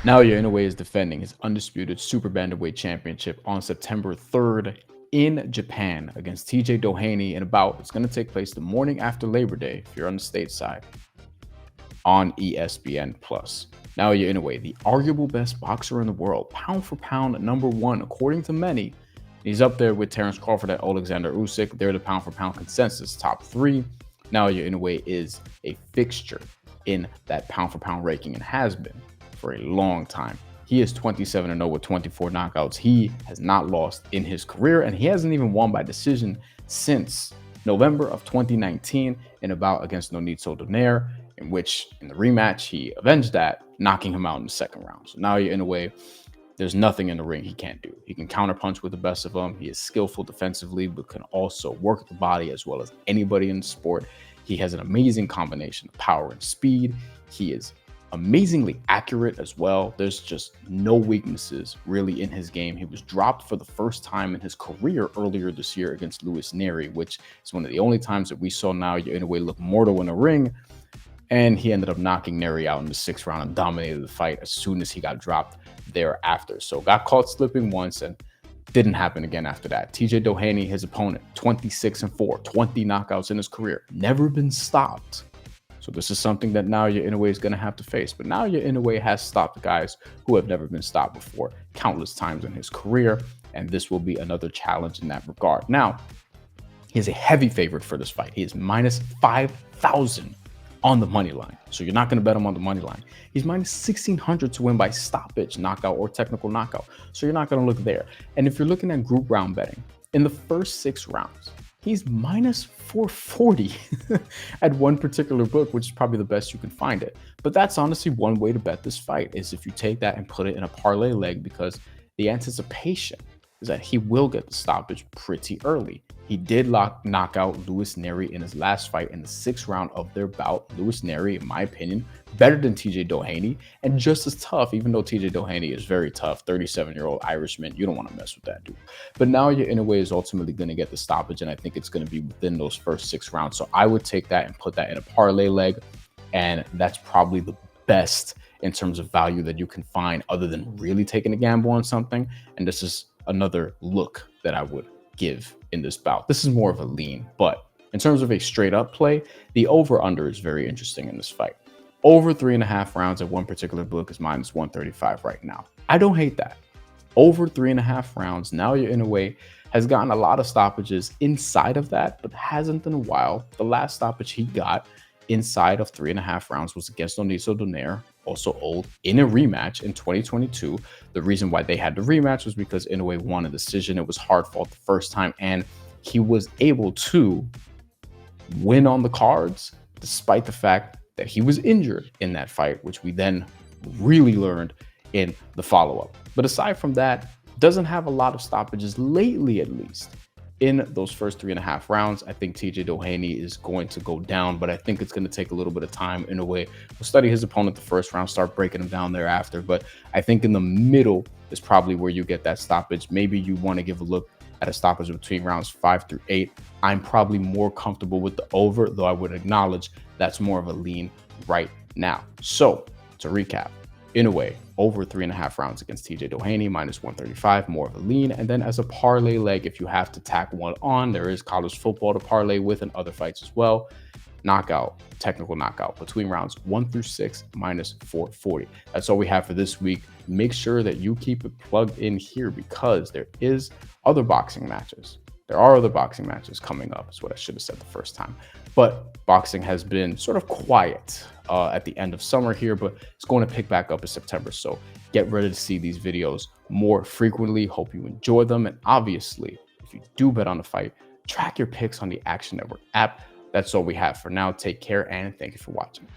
Naoya Inoue is defending his undisputed super bantamweight championship on September 3rd in Japan against TJ Doheny in a bout. It's going to take place the morning after Labor Day if you're on the stateside on ESPN Plus. Naoya Inoue, the arguable best boxer in the world, pound for pound #1 according to many. He's up there with Terence Crawford and Alexander Usyk. They're the pound for pound consensus top 3. Naoya Inoue is a fixture in that pound for pound ranking and has been for a long time. He is 27-0 with 24 knockouts. He has not lost in his career, and he hasn't even won by decision since November of 2019 in a bout against Nonito Donaire, in which in the rematch he avenged that, knocking him out in the second round. So now in a way, there's nothing in the ring he can't do. He can counterpunch with the best of them. He is skillful defensively, but can also work the body as well as anybody in the sport. He has an amazing combination of power and speed. He is amazingly accurate as well. There's just no weaknesses really in his game. He was dropped for the first time in his career earlier this year against Luis Neri, which is one of the only times that we saw Naoya Inoue look mortal in a ring. And he ended up knocking Neri out in the 6th round and dominated the fight as soon as he got dropped thereafter. So got caught slipping once and didn't happen again after that. TJ Doheny, his opponent, 26-4, 20 knockouts in his career, never been stopped. So this is something that Naoya Inoue is going to have to face. But Naoya Inoue has stopped guys who have never been stopped before countless times in his career, and this will be another challenge in that regard. Now, he is a heavy favorite for this fight. He is minus 5,000 on the money line. So you're not going to bet him on the money line. He's minus 1,600 to win by stoppage, knockout, or technical knockout. So you're not going to look there. And if you're looking at group round betting, in the first 6 rounds, he's minus 440 at one particular book, which is probably the best you can find it. But that's honestly one way to bet this fight, is if you take that and put it in a parlay leg, because the anticipation is that he will get the stoppage pretty early. He did knock out Luis Neri in his last fight in the 6th round of their bout. Luis Neri, in my opinion, better than TJ Doheny and just as tough, even though TJ Doheny is very tough, 37-year-old Irishman. You don't want to mess with that dude. But Naoya Inoue is ultimately going to get the stoppage, and I think it's going to be within those first 6 rounds. So I would take that and put that in a parlay leg, and that's probably the best in terms of value that you can find other than really taking a gamble on something. And this is another look that I would give in this bout. This is more of a lean, but in terms of a straight up play, the over under is very interesting in this fight. Over 3.5 rounds at one particular book is minus 135 right now. I don't hate that. Over 3.5 rounds, Naoya Inoue has gotten a lot of stoppages inside of that, but hasn't in a while. The last stoppage he got inside of 3.5 rounds was against Nonito Donaire, also old, in a rematch in 2022. The reason why they had the rematch was because Inoue won a decision. It was hard fought the first time, and he was able to win on the cards despite the fact that he was injured in that fight, which we then really learned in the follow-up. But aside from that, doesn't have a lot of stoppages lately, at least. In those first 3.5 rounds, I think TJ Doheny is going to go down, but I think it's going to take a little bit of time. In a way, we'll study his opponent the first round, start breaking him down thereafter. But I think in the middle is probably where you get that stoppage. Maybe you want to give a look at a stoppage between rounds 5 through 8. I'm probably more comfortable with the over, though I would acknowledge that's more of a lean right now. So to recap, Inoue over 3.5 rounds against TJ Doheny, minus 135, more of a lean. And then as a parlay leg, if you have to tack one on, there is college football to parlay with and other fights as well. Knockout, technical knockout between rounds 1 through 6, minus 440. That's all we have for this week. Make sure that you keep it plugged in here, because there is other boxing matches. There are other boxing matches coming up, is what I should have said the first time. But boxing has been sort of quiet at the end of summer here, but it's going to pick back up in September. So get ready to see these videos more frequently. Hope you enjoy them. And obviously, if you do bet on the fight, track your picks on the Action Network app. That's all we have for now. Take care, and thank you for watching.